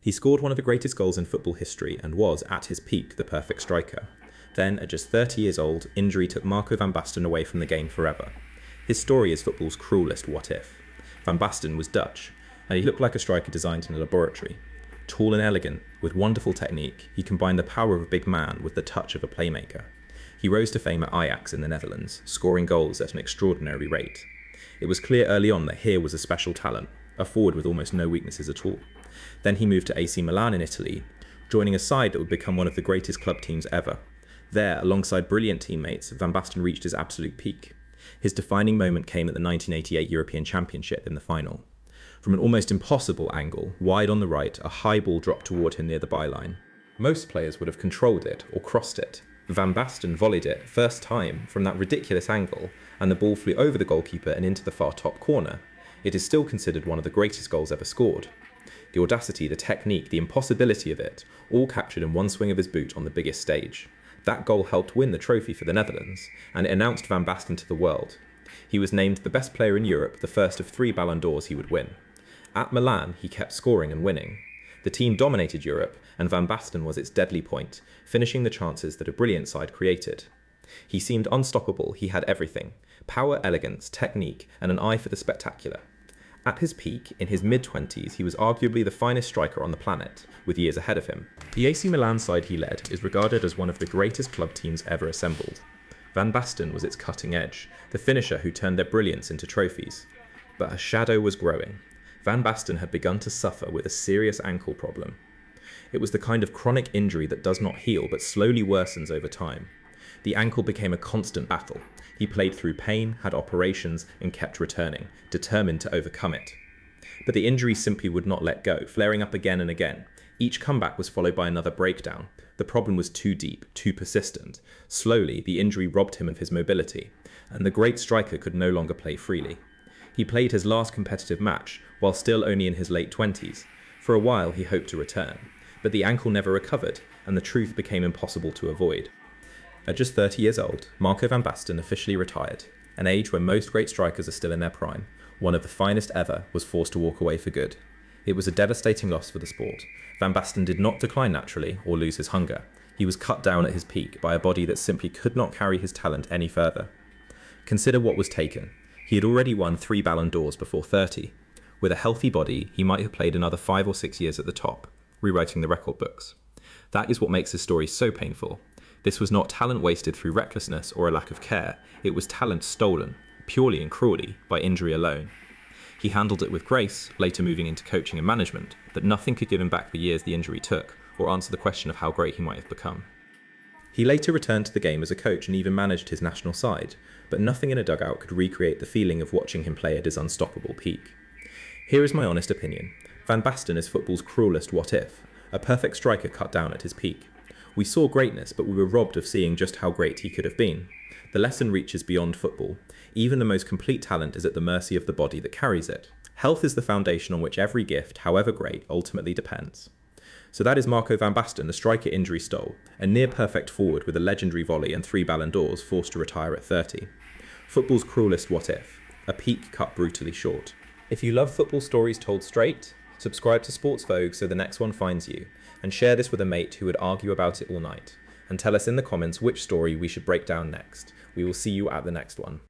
He scored one of the greatest goals in football history and was, at his peak, the perfect striker. Then, at just 30 years old, injury took Marco van Basten away from the game forever. His story is football's cruellest what-if. Van Basten was Dutch, and he looked like a striker designed in a laboratory. Tall and elegant, with wonderful technique, he combined the power of a big man with the touch of a playmaker. He rose to fame at Ajax in the Netherlands, scoring goals at an extraordinary rate. It was clear early on that here was a special talent, a forward with almost no weaknesses at all. Then he moved to AC Milan in Italy, joining a side that would become one of the greatest club teams ever. There, alongside brilliant teammates, Van Basten reached his absolute peak. His defining moment came at the 1988 European Championship in the final. From an almost impossible angle, wide on the right, a high ball dropped toward him near the byline. Most players would have controlled it or crossed it. Van Basten volleyed it, first time, from that ridiculous angle, and the ball flew over the goalkeeper and into the far top corner. It is still considered one of the greatest goals ever scored. The audacity, the technique, the impossibility of it, all captured in one swing of his boot on the biggest stage. That goal helped win the trophy for the Netherlands, and it announced Van Basten to the world. He was named the best player in Europe, the first of 3 Ballon d'Ors he would win. At Milan, he kept scoring and winning. The team dominated Europe, and Van Basten was its deadly point, finishing the chances that a brilliant side created. He seemed unstoppable, he had everything: power, elegance, technique, and an eye for the spectacular. At his peak, in his mid-20s, he was arguably the finest striker on the planet, with years ahead of him. The AC Milan side he led is regarded as one of the greatest club teams ever assembled. Van Basten was its cutting edge, the finisher who turned their brilliance into trophies. But a shadow was growing. Van Basten had begun to suffer with a serious ankle problem. It was the kind of chronic injury that does not heal but slowly worsens over time. The ankle became a constant battle. He played through pain, had operations, and kept returning, determined to overcome it. But the injury simply would not let go, flaring up again and again. Each comeback was followed by another breakdown. The problem was too deep, too persistent. Slowly, the injury robbed him of his mobility, and the great striker could no longer play freely. He played his last competitive match, while still only in his late 20s. For a while, he hoped to return, but the ankle never recovered, and the truth became impossible to avoid. At just 30 years old, Marco van Basten officially retired, an age when most great strikers are still in their prime. One of the finest ever was forced to walk away for good. It was a devastating loss for the sport. Van Basten did not decline naturally or lose his hunger. He was cut down at his peak by a body that simply could not carry his talent any further. Consider what was taken. He had already won 3 Ballon d'Ors before 30. With a healthy body, he might have played another 5 or 6 years at the top, rewriting the record books. That is what makes his story so painful. This was not talent wasted through recklessness or a lack of care. It was talent stolen, purely and cruelly, by injury alone. He handled it with grace, later moving into coaching and management, but nothing could give him back the years the injury took, or answer the question of how great he might have become. He later returned to the game as a coach and even managed his national side, but nothing in a dugout could recreate the feeling of watching him play at his unstoppable peak. Here is my honest opinion. Van Basten is football's cruellest what-if, a perfect striker cut down at his peak. We saw greatness, but we were robbed of seeing just how great he could have been. The lesson reaches beyond football. Even the most complete talent is at the mercy of the body that carries it. Health is the foundation on which every gift, however great, ultimately depends. So that is Marco van Basten, the striker injury stole, a near-perfect forward with a legendary volley and 3 Ballon d'Ors, forced to retire at 30. Football's cruellest what-if, a peak cut brutally short. If you love football stories told straight, subscribe to Sports Vogue so the next one finds you, and share this with a mate who would argue about it all night. And tell us in the comments which story we should break down next. We will see you at the next one.